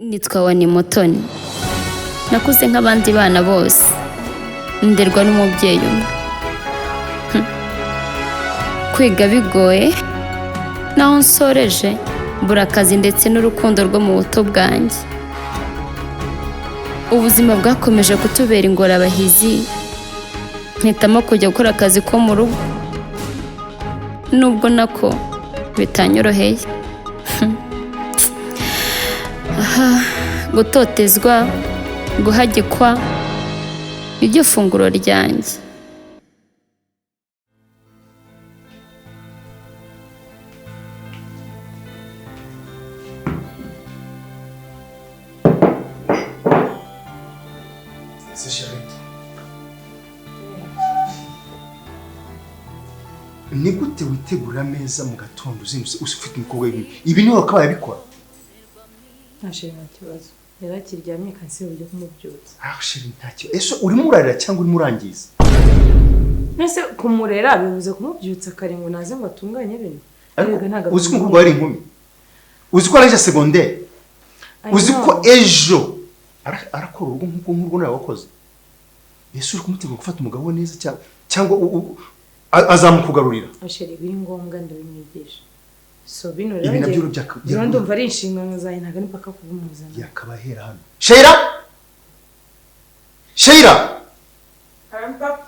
Nitwa Wanny Mutoni. Nakuze nk'abandi bana bose. Nderwa n'umubyeyi umwe. Kwiga bigoye. Naho nsoreje mbura akazi ndetse n'urukundo rwo mu buto bwanjye. Ubuzima bwakomeje kutubera ingorabahizi. Mpitamo kujya gukora akazi ko mu rugo. Nubwo nako bitanyoroheye. Gutotezwa, guhagikwa, iryo funguro ryanjye. Ni gute witegura ameza mu gatondo uzindutse ufite umukobwa w'ibi? Ibi niwe wakabaye abikora? Nashira nta kibazo. Yarakiryamye kansi ujye kumubyutsa. Shira nta kibazo. Ese urimo urarira cyangwa urimo urangiza? Nese kumurera bivuze kumubyutsa kare ngo naze ngo atunganye ibintu. Erega ntaga. Uzi ko umukobwa ari inkumi? Uzi ko araje secondaire? Uzi ko ejo arakora urugo nk'uko nawe wakoze? Ese uri kumutegura gufata umugabo neza cyangwa azamukugarurira? Asheri biri ngombwa ndabimwigisha. So bino rero nabyo ndumva ari inshingano zawe ntaga nipaka kubumuzana. Yakabahera hano. Sheira! Sheira! Karampa.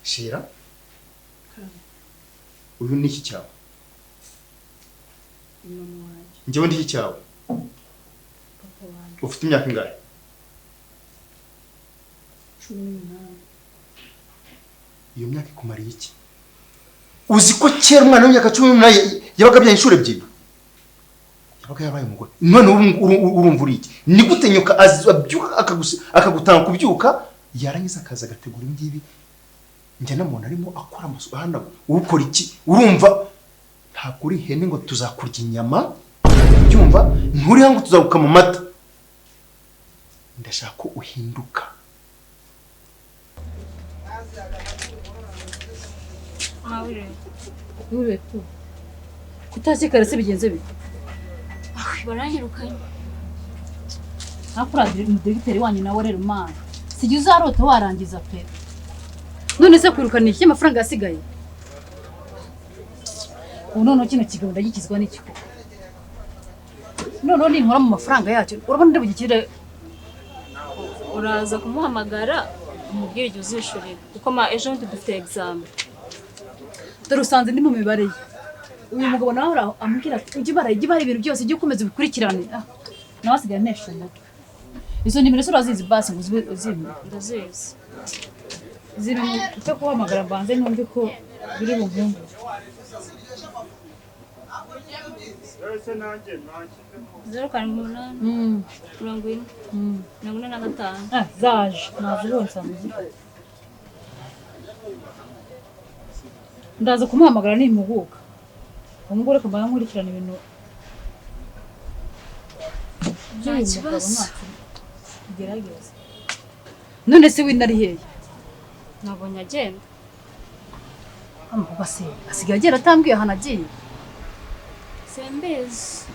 Sheira? Uyu ni iki cyawe? Njyewe ndi iki cyawe? Ufite imyaka ingahe? 18. Iyo myaka ikumariye iki? Uzi ko kera umwana w'imyaka 18 yabaga bya inshuro ebyiri? Yabaga yabaye umugore. None urumva uri iki? Ni gute nyoka azabyuka akagutanga kubyuka yarangiza akaza agategura ingibi? Njye namubona arimo akora amaso hano. Ukora iki? Urumva ntabwo uri hene ngo tuzakurya inyama? Byumva nturi hango tuzaguka mu mata. Ndashaka ko uhinduka. Ure tu. Kutazi karese bigenze bite? Baranyirukanye. Akuradire umudegiteri wanyu nawe rero mana. Sijye uzarota warangiza pe. None se kwirukana iki amafaranga yasigaye? Unono kino kigabo ndagikizwa n'iki ko? None nkora mu mafaranga yacyo. Urabona ndabugikire Uraza kumuhamagara umubwire igihe uzishurira kuko ejo dufite exam. Dore usanze ndi mu mibare ye. Uyu mugabo nawe amubwira ujye bara ibintu byose ujye ukomeza ubikurikirane. Nawe asigaye nesha umutwe. Izo nimero se urazizi basi ngo uzimwe. Ndazizi. Ziri cyo kuhamagara banze numve ko biri bumvumve. Zero karindwi umunani. Mirongo ine. Mirongo ine na gatanu. Zaje nazibonsa muzika. Ndaza kumuhamagara n'impuguka. Umugore ko mbana nkurikirana ibintu. Nta kibazo. Gerageza. None se winari hehe? Nabonye agenda. Base asigaye agera atambwiye ahantu agiye. Sembezi.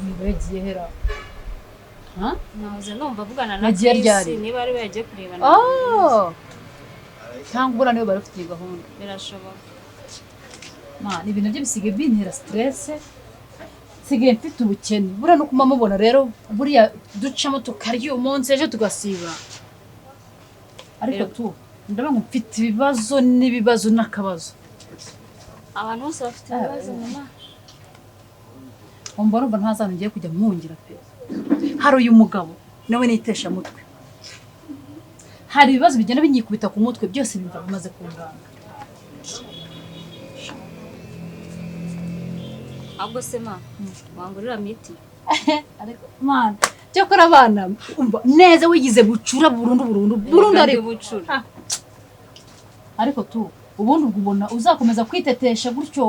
Niba yagiye hera. Nahoze numva avugana na Chris niba ari we yagiye kurebana. Cyangwa ubona niwe barafite gahunda. Birashoboka. Ni ibintu byo bisigaye bintera stress. Sigaye mfite ubukene. Bura no kumamubona rero buriya ducamo tukarya umunsi ejo tugasiba. Ariko tu ndabanga mfite ibibazo n'ibibazo n'akabazo. Abantu bose bafite ibibazo mama. Umbona ntazana ngiye kujya mwungira pe. Hari uyu mugabo nawe nitesha mutwe. Hari ibibazo bigenda binyikubita ku mutwe byose bimva bimaze kunganga. Ahubwo se ma wangurira miti. Ariko man cyo kora abana umva neza wigize bucura burundu ari bucura. Ariko tu ubundi ubona uzakomeza kwitetesha gutyo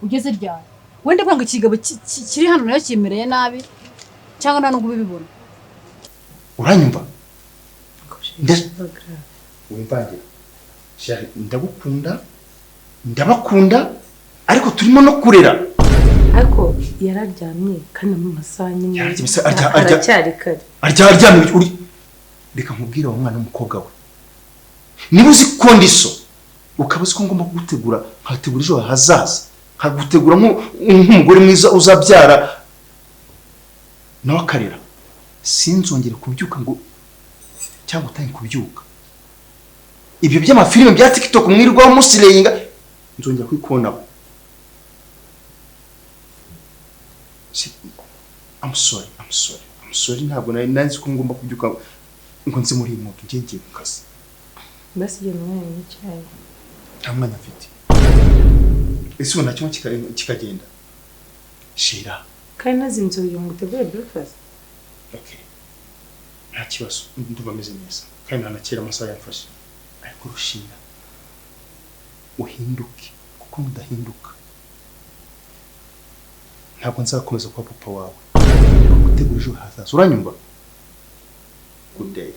ugeze ryari? Wende kwanga ikigabo kiri hano nayo kimereye nabi cyangwa nta nubwo bibibona. Uranyumva? Wimvangira. Shari ndagukunda ndabakunda ariko turimo no kurera. ariko yararyamye kandi mu masaha nyine aracyari kare. Aryamye uri reka nkubwire wa mwana w'umukobwa we. Niba uzi kondiso ukaba uzi ko ngomba kugutegura nkategura ejo hazaza nkagutegura nk'umugore mwiza uzabyara nawe akarera, sinzongere kubyuka ngo cyangwa utange kubyuka. Ibyo by'amafilime bya TikTok mwirwa musirenga nzongera kwikona. I'm sorry ntabwo nari ko ngomba kubyuka ngo nzi muri moto ngiye ku kazi. Basi je mwana n'icyayi. Nta mwanya mfite. Ese ubona cyo kikagenda. Shira. Kandi nazinze uyu ngo utegure breakfast. Okay. Nta kibazo ndumva meze neza. Kandi nanakira amasaha yafashe. Ariko rushinga. Uhinduke kuko mudahinduka. Ntabwo nzakomeza kuba papa wawe. Gutegura ejo hazaza. Uranyumva? Good day.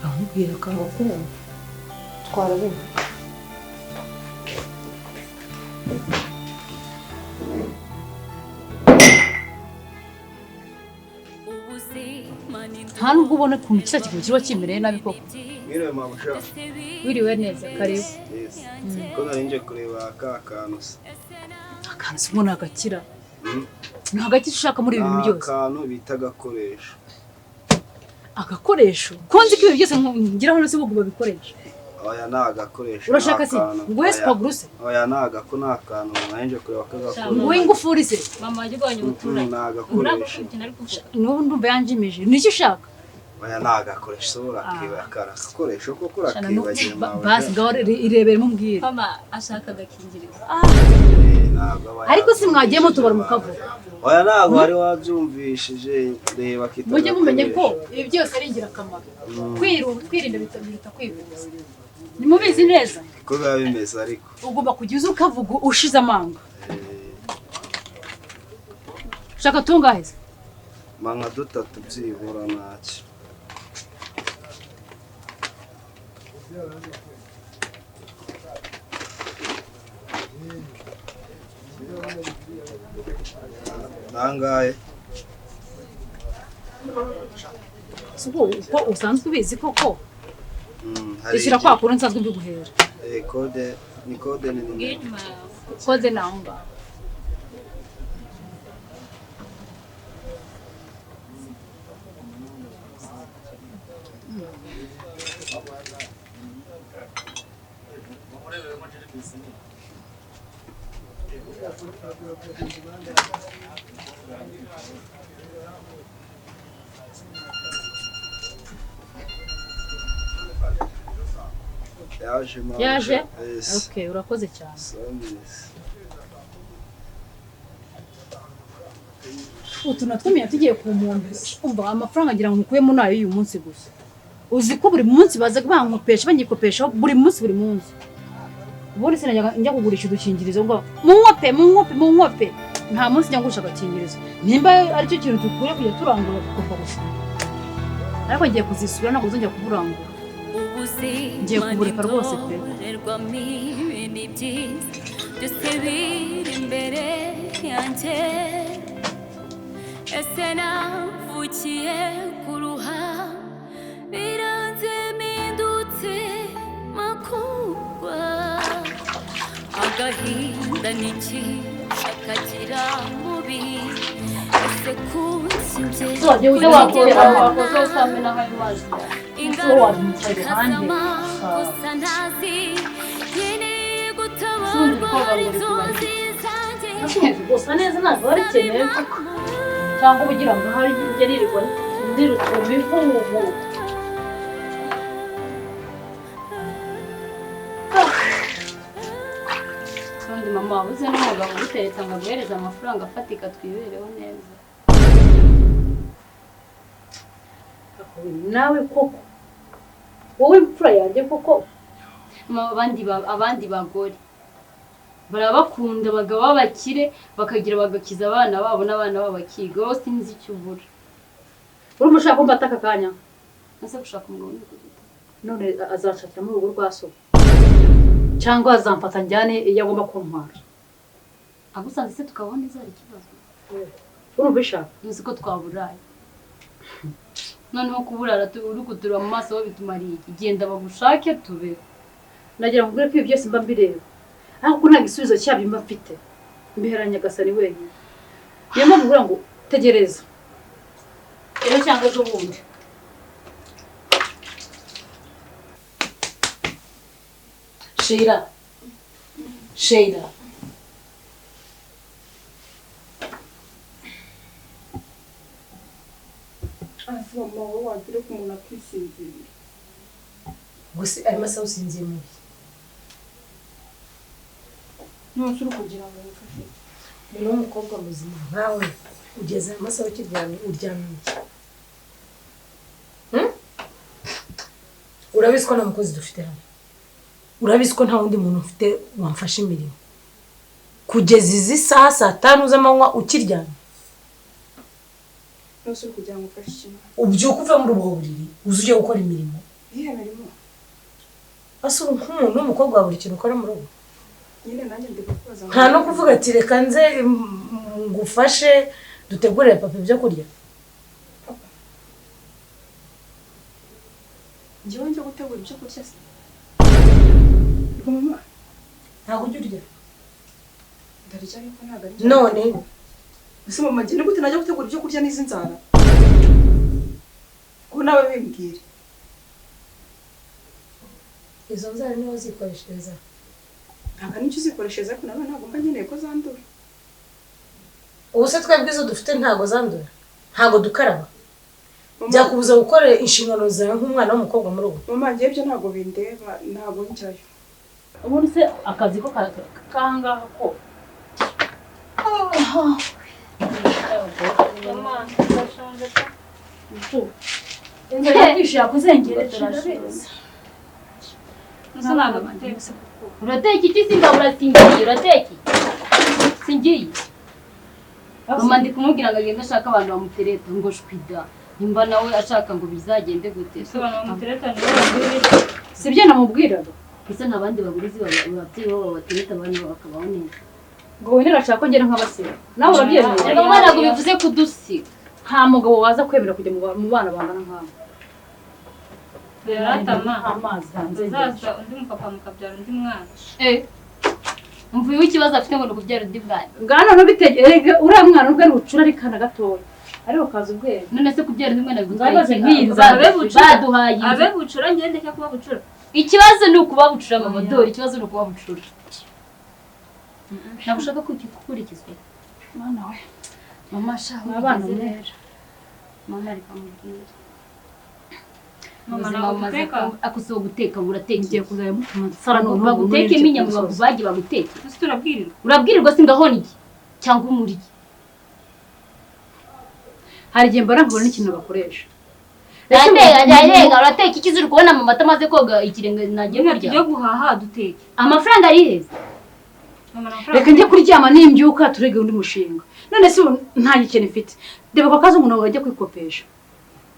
Ahubwira ko kumva. Twara bene. nta nubwo ubona ukuntu kiriya kintu kiba kimereye nabi koko. Mwiriwe mabusha. Wiriwe neza karibu. Ko nari nje kureba ka kantu se. Akantu se ubona agakira. Nta gakira ushaka muri ibi bintu byose. Akantu bita agakoresho. Agakoresho? Konzi ko ibi byose ngira hano se bo babikoresha. Oya na agakoresho. Urashaka se ngo wese paguruse? Oya na agako na akantu nari nje kureba ka gakoresho. Ngo ingufuri se? Mama yagwanye ubuturage. Na agakoresho. N'ubu ndumva yanjimije. Niki ushaka? Oya na agakoresho sobora kiba akara agakoresho ko kurakibagiye mawe. Basi ngaho irebere mumbwire. Mama ashaka agakingirizo. Ariko si mwagiyemo tubara mukavuga. Oya ntabwo wari wabyumvishije reba kita. Mujye mumenye ko ibi byose ari ingirakamaro. Kwirinda biruta kwivuza. Nimubizi neza. Ko biba bimeze ariko. Ugomba kujya ukavuga ushize amanga. Shaka tungahe? Manga dutatu byibura nacyo. Nangaye. Suko uko usanzwe ubizi koko. Ishyira kwa kuri nsanzwe mbiguhera. Kode ni kode ni. Kode nanga. Yaje? Okay, urakoze cyane. Utu natwemeye tugiye ku muntu. Umva amafaranga agira ngo mukuyemo nayo uyu munsi gusa. Uzi ko buri munsi baza bankopesha banyikopesha buri munsi. Ubundi sinajya kugurisha udukingirizo ngo munkope. Nta munsi njya ngurisha agakingirizo. Nimba ari cyo kintu tukwiye kujya turangura kuko gusa. Ariko ngiye kuzisura ntabwo nzongera kuburangura. Ngiye kubureka rwose pe. Ese navukiye kuruha biranze mindutse makuba agahinda niki akagira mubi ese kunsinze Zoje uje wakora abakoze usamena hayo mazi. Ingaro wamutse hanze. Sanazi yene gutabarwa inzozi zanjye. Gusa neza ntabwo ari keneye. Cyangwa ubugira ngo hari ngeririrwa ndirutse bivumu. Kandi mama wabuze n'umugabo uteretse ngo aguhereze amafaranga afatika twibereho neza. Nawe koko wowe imfura yanjye koko abandi bagore barabakunda abagabo b'abakire bakagira bagakiza abana babo n'abana babo bakiga wowe sinzi icyo ubura. urumva ushaka ko mbata aka kanya ese gushaka umugabo ni kugita none azashakira mu rugo rwa so cyangwa azamfata njyane iyo agomba kuntwara agusanze se tukabona izari ikibazo urumva ishaka nzi ko twaburaye noneho kuburara uri kutureba mu maso ho bitumariye iki genda bagushake tube nagira ngo ko ibi byose mba mbireba ariko nta gisubizo cyabyo mba mfite mbiheranya Gasani wenyine niyo mpamvu mvuga ngo tegereza ejo cyangwa ejo bundi Sheila mama wowe wagira ko umuntu akwisinzira gusa arimo asa usinziye mubi ntacyo uri kugira ngo wifashe ni umukobwa muzima nkawe ugeze amasaha ukiryamye uryamye urabizi ko nta mukozi dufite hano urabizi ko nta wundi muntu ufite wamfasha imirimo kugeza izi saha 5 z'amanywa ukiryamye ntacyo uri kugira ngo ufashe ikintu ubyuka uve muri ubwo buriri uzi ujye gukora imirimo iyihe mirimo asura nk'umuntu w'umukobwa wa buri kintu ukora mu rugo nyine nanjye ndi kukubaza nta no kuvuga ati reka nze ngufashe dutegurire papa ibyo kurya njyewe njya gutegura ibyo kurya se mama ntabwo ujya urya ndarya ariko ntabwo ari none ese mama njye gute najya gutegura ibyo kurya n'izi nzara ko nawe bimbwire izo nzara niho zikoreshereza ntabwo nicyo uzikoreshereza ariko nawe ntabwo mba nkeneye ko zandura ubu se twebwe izo dufite ntabwo zandura ntabwo dukaraba byakubuza gukora inshingano zawe nk'umwana w'umukobwa muri ubu mama njye ibyo ntabwo bindeba ntabwo njyayo ubundi se akazi ko kangaha ko mama ndashonje inzara kwishira kuzengereje nasa naga guteka urateka iki singabura singiye urateka singiye mama ndi kumubwira ngo agende ashaka abantu bamutereta ngo shwida nimba nawe ashaka ngo bizagende gute abantu bamutereta ni sibyo namubwiraga ese ntabandi bagurizi bababyeyi babo batereta abana bakabaho neza ngo wenda arashaka ko ngera nk'abasira nawe urabyemeye ngo mwana ngo bivuze kudusiga nta mugabo waza kwemera kujya mu bana bangana nk'abo Beratama amazi hanze zaza undi mupapa mukabyara undi mwana mvuye ikibazo afite ngo kubyara undi mwana ngana no bitegerege uriya mwana ubwo ari bucura ari kana gatoya ariko kaza ubwenge none se kubyara undi mwana bivuze Ngabaze nk'inza baduhaye abe bucura ngende cyo kuba bucura ikibazo ni ukuba bucura mama dore ikibazo ni ukuba bucura ntabwo ushaka kukurikizwa mwana we mama shaho abana neza mama ari kamubwira mama akusiba guteka urateka ngiye kuzaya mutsara no baguteke inyama bagubaje baguteke turabwirirwa urabwirirwa singahona iki cyangwa umuri hari igihe mbara nkubona n'ikintu bakoresha Rateka urateka ikizuru kubona mama atamaze koga ikirenge nagiye kurya tujye guhaha duteke amafaranga ari heza reka njye kuryama nimbyuka turege undi mushinga none se nta gikene mfite ndeba ko kaza umuntu wajya kwikopesha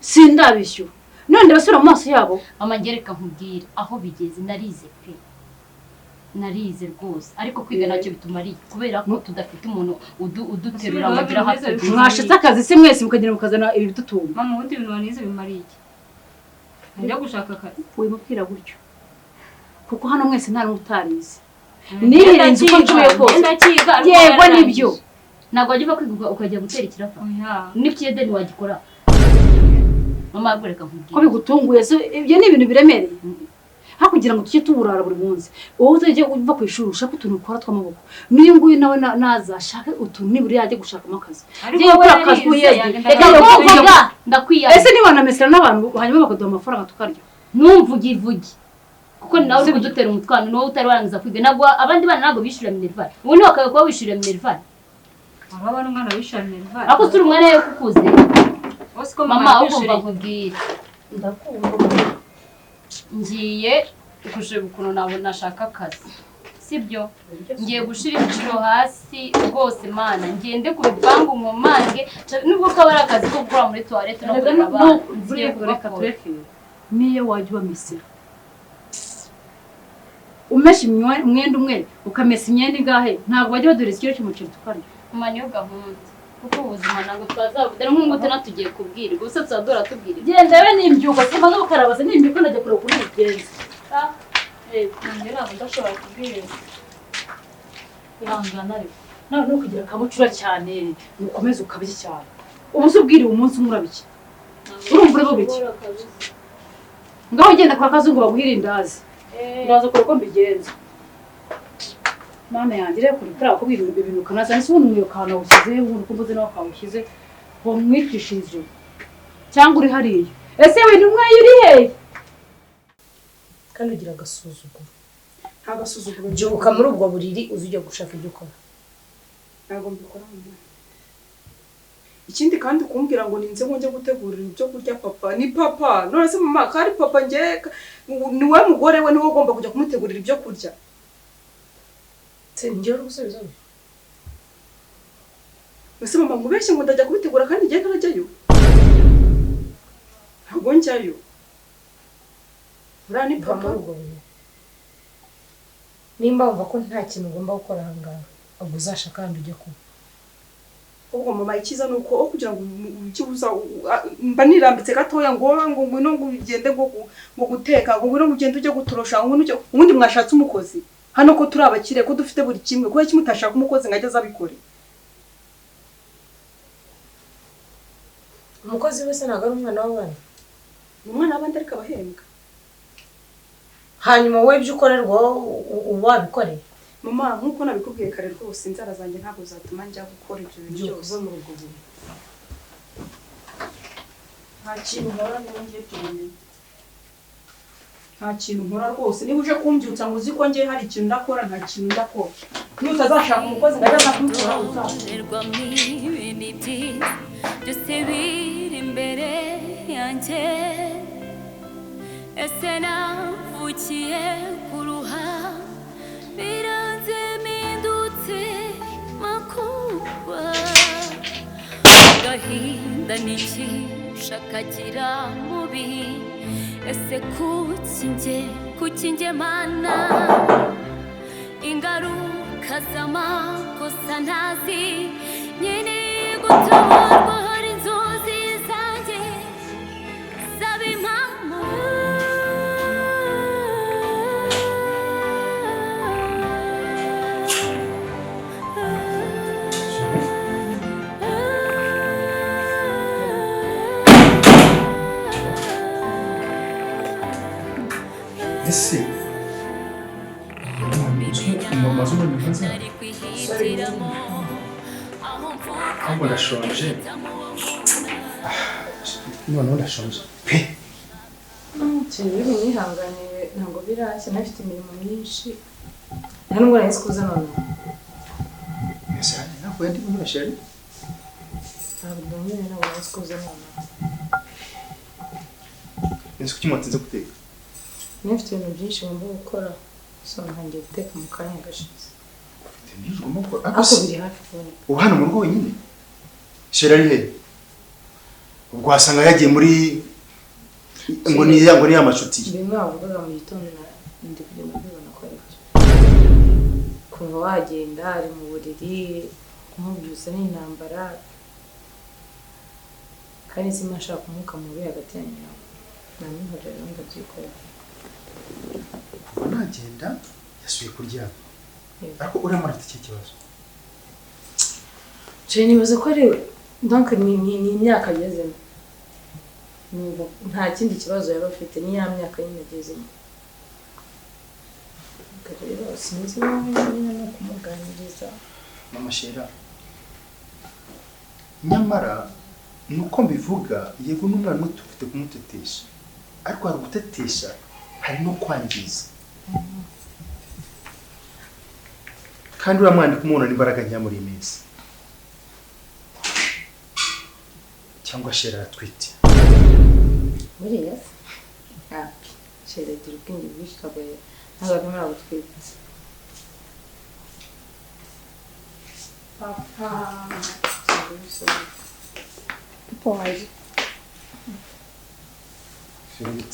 sindabishyura none ndabasubira mu maso yabo mama ngereka nkubwira aho bigeze narize pe narize rwose ariko kwiga ntacyo bitumariye kubera ko tudafite umuntu uduterura amagira hafi mwashitse akazi se mwese mukagenda mukazana ibi bitutuma mama ubundi ibintu wanize bimariye iki njya gushaka akazi wimubwira gutyo kuko hano mwese nta n'utarize nirenze uko nshoboye kose yego nibyo ntabwo wajya uva kwiga ukajya gutera ikirafa n'ikiyede ntiwagikora mama reka nkubwire ko bigutunguye so ibyo ni ibintu biremereye hakugira ngo tujye tuburara buri munsi wowe utajye uva ku ishuri ushaka utuntu ukora tw'amaboko niyo nguyu nawe nazashaka utuntu niburi yajye gushakamo akazi yewe ukora akazi uyeze ndakwiyaje ese niba namesera n'abantu hanyuma bakaduha amafaranga tukarya ntumvugivugi kuko nawe uri kudutera umutwano niwo utari warangiza kwiga ntabwo abandi bana ntabwo bishyura minerval ubu ni wakabaye kuba wishyurira minerval aba bana umwana wishyura minerval ako turi umwana yo kukuze mama ugomba kubwira ndakumva ngiye gushaka ukuntu nabona ashaka akazi sibyo ngiye gushira ibiciro hasi rwose mana ngende ku bipangu nkomange nubwo kaba ari akazi ko gukora muri toilette no kureba abantu ngiye reka tureke niyo wajya ubamesera umesha umwenda umwe ukamesa imyenda ingahe ntabwo bajya badura ikiro cy'umuceri tukarya umanya gahunda kuko ubuzima ntabwo twazabudera nk'umuto natugiye kubwira gusa tuzadora tubwira genda we nimbyuka simaze gukarabase nimbyuka najya kureba kuri bigenza nongera ntabwo ndashobora kubwira ihangana ariko nawe no kugira akamucura cyane ukomeze ukabye cyane ubu se ubwiriwe umunsi umwe urabiki urumva uri bubiki ngaho ugenda kwa kazungu baguhira indazi ndaza kure ko mbigenza mana yanjye rero kuri kuri ako bintu ibintu kanaza nisi ubundi mwiyo kana ushyize ubundi ko mvuze nawe kawushyize wamwicishije cyangwa uri hariya ese wintu umwaye uri hehe kandi ugira agasuzuguro nta gasuzuguro byuka muri ubwo buriri uzi ujya gushaka ibyo ukora ntabwo mbikora ikindi kandi kumbwira ngo ninze ngo njye gutegurira ibyo kurya papa ni papa none se mama kari papa nge ni we mugore we niwe ugomba kujya kumutegurira ibyo kurya njyewe uri gusubiza we ese mama mubeshye ngo ndajya kubitegura kandi ngiye ntarajyayo ntabwo njyayo uriya ni papa nimba wumva ko nta kintu ugomba gukora aha ngaha ahubwo uzashaka kandi ujye kuba ubwo mama icyiza ni uko kugira ngo ukibuza mba nirambitse gatoya ngo ngwino ngo ugende ngo guteka ngo ngwino ngo ugende ujye gutorosha ubundi mwashatse umukozi hano ko turi abakire ko dufite buri kimwe kuko kimwe utashaka umukozi ngo ajye azabikore umukozi wese ntabwo ari umwana w'abandi ni umwana w'abandi ariko abahembwa hanyuma wowe ibyo ukorerwa wabikoreye mama nk'uko nabikubwiye kare rwose inzara zanjye ntabwo zatuma njya gukora ibyo bintu byose muri ubwo buryo nta kintu nkora ngiye tumenye nta kintu nkora rwose niba uje kumbyutsa ngo uzi ko ngiye hari ikintu ndakora nta kintu ndakora niba utazashaka umukozi ngo ajye kumukora uzarerwa ibintu byose biri imbere yanjye ese navukiye kuruha biranze mpindutse makuba agahinda n'ikishakagira mubi ese kuki njye mana ingaruka z'amakosa ntazi nyine gutabarwa hari inzozi zanjye zaba impamo ese mama zo muri hanze ahubwo ndashonje noneho ndashonje pe ikintu biri mwihanganiye ntabwo birashya nafite imirimo myinshi nta nubwo nahise kuza noneho ese ntabwo yandi muri sheri ntabwo nyine ntabwo nahise kuza noneho ese kuki mwatinze guteka nifite ibintu byinshi ngomba gukora so ntangiye guteka mu kanya gashize ariko biri hafi kuboneka ubu hano mu rugo wenyine sheri ari hehe ubwo wasanga yagiye muri ngo ni ya macuti bimwe wavugaga mu gitondo ndi kugenda mbibona ko ari byo kuva wagenda ari mu buriri kumubyutsa n'intambara kandi sima nshaka umwuka mubi hagati yanyu nawe namwihorera rero ndabyikorera ubu nagenda yasuye kuryama ariko urimo arafite iki kibazo nshya nibaza ko ari donc ni imyaka agezemo nta kindi kibazo yaba afite ni ya myaka nyine agezemo rero sinzi nyine no kumuganiriza mama shera nyamara nuko mbivuga yego n'umwana muto ufite kumutetesha ariko hari gutetesha hari no kwangiza kandi uriya mwana kumubona n'imbaraga nke muri iyi minsi cyangwa shera aratwite buriya se shera agira ubwenge bwinshi ntabwo arimo aragutwita papa papa waje Felix.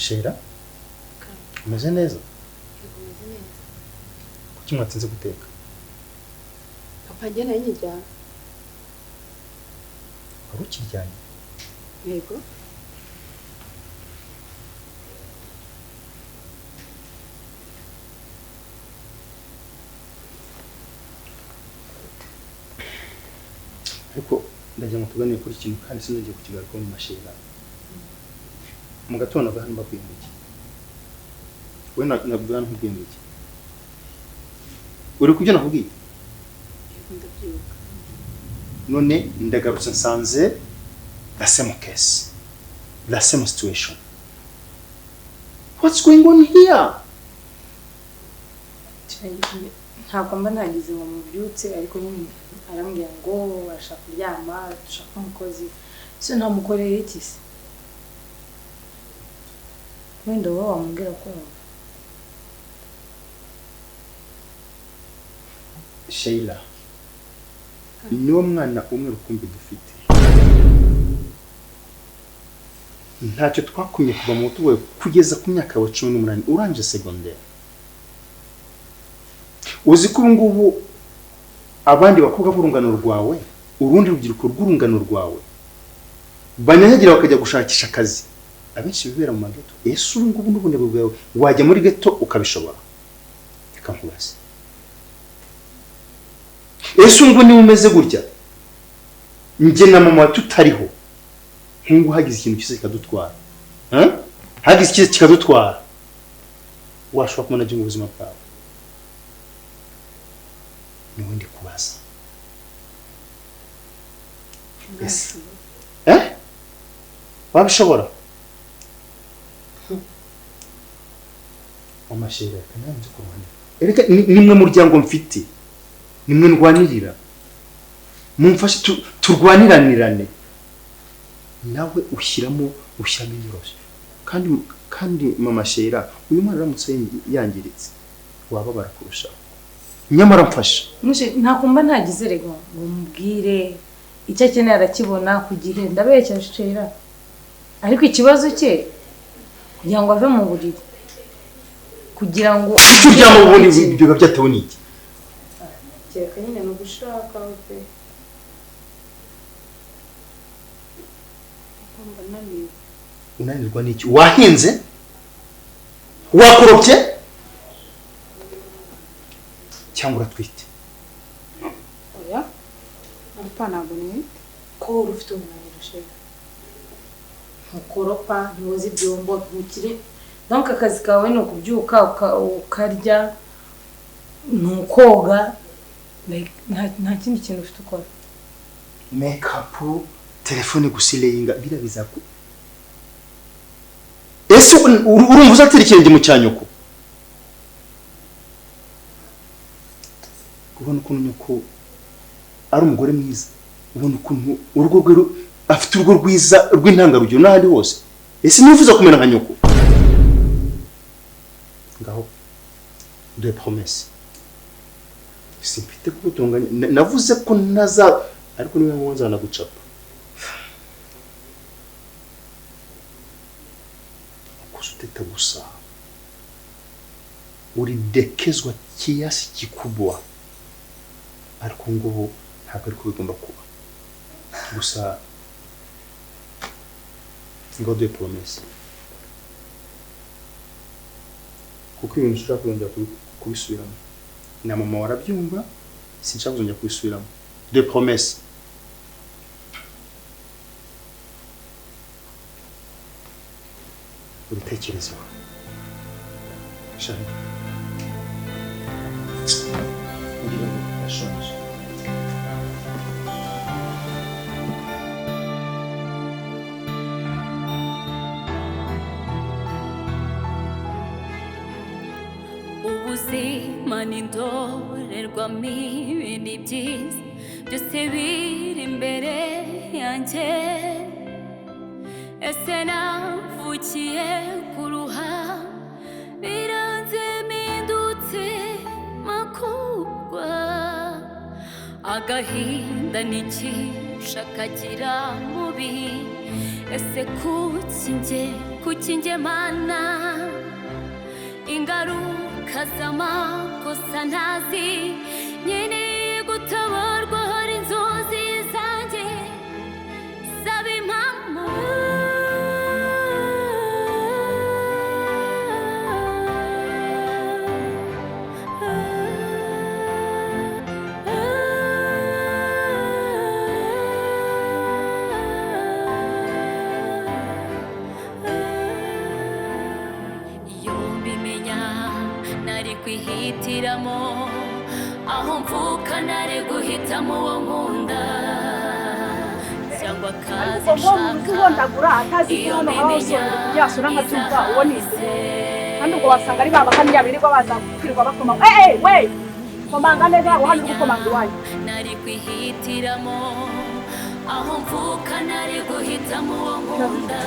Sheila, umeze neza? Kuki mwatinze guteka? papa njye nayo njyana. Wari ukiryanye? Yego. Ariko ndagira ngo tuganire kuri ikintu kandi sinongeye kukigarukaho mu mashira. Mu gatondo gahano mbabwiye mu iki? We nabwira nkubwiye mu iki? Uri kubyo nakubwiye? Ndabyibuka. None ndagarutse nsanze the same case, the same situation. What's going on here? ntabwo mba nagize ngo mubyutse ariko nyine arambwira ngo arashaka kuryama arashaka umukozi se ntamukoreye iki se wenda wowe wamubwira ko Sheila, niwo mwana umwe rukumbi dufite. Ntacyo twakumye kuva mu tuwe kugeza ku myaka ya 18 uranje secondaire. Uzi ko ngubu abandi bakobwa b'urungano rwawe, urundi rubyiruko rw'urungano rwawe banyanyagira bakajya gushakisha akazi. Abenshi bibera mu mageto. Ese ngubu n'ubundi bwawe wajya muri geto ukabishobora. Reka nkubaze. Ese ngo ni umeze gutya? Nje na mama tutariho. Nkungu hagize ikintu cyose kikadutwara. Hagize ikintu kikadutwara. Washobora kumanaje mu buzima bwawe. Niwe ndi kubaza. Yes. Wabishobora? Mama Sheila, kananze kurwana. Ereka nimwe muryango mfite. Nimwe ndwanirira. Mumfashe turwaniranirane. Nawe ushyiramo inyoroshye. Kandi Mama Sheila, uyu mwana aramutse yangiritse. Wababara kurusha. Nyamara mfasha. ntakumba ntagize rego ngo mubwire icyo akeneye arakibona ku gihe ndabeshya Sheila ariko ikibazo cye kugira ngo ave mu buriri kugira ngo turyama ubundi ibyo byatewe n'iki? kereka nyine no gushaka pe unanirwa n'iki? Wahinze? Wakorobye? Cyangwa uratwite? Oya. Arpa ntabwo ni ko ufite umunaniro Sheila ntukoropa ntuzi ibyombo ntukire donc akazi kawe ni ukubyuka ukarya ntukoga nta kindi kintu ufite ukora makeup telefone gusireyinga birabiza ko ese urumva uzatira ikirenge mu cyanyoko kubona ukuntu nyoko ari umugore mwiza ubona ukuntu urugo rwe afite urugo rwiza rw'intangarugero n'ahandi hose ese nifuza kumera nka nyoko ngaho de promesse simfite kugutunganya navuze ko naza ariko niwe ngonza nagucapa kusuteta gusa uridekezwa kiasi kikubwa ariko ngubu ntabwo ariko bigomba kuba gusa ngo de promesse kuko ibintu ushaka kongera kubisubiramo na mama warabyumva sinshaka kongera kubisubiramo de promesse uritekerezeho shani ugira ngo ashonje ubuzima ni indorerwamo ibindi byiza byose biri imbere yanjye ese navukiye kuruha biranze mpindutse makugwa agahinda nikishakagira mubi ese kuki nge mana ingaruka z'amakosa ntazi nkeneye gutabarwa hari inzozi zanjye zaba impamo kwihitiramo aho mvuka nari guhitamo uwo nkunda cyangwa akazi nshaka iyo mbimenya yasura nkabyumva uwo nise kandi ubwo wasanga ari baba kandi yabirirwa baza kwirirwa bakoma we komanga neza uhandi gukomanga iwanyu nari kwihitiramo aho mvuka nari guhitamo uwo nkunda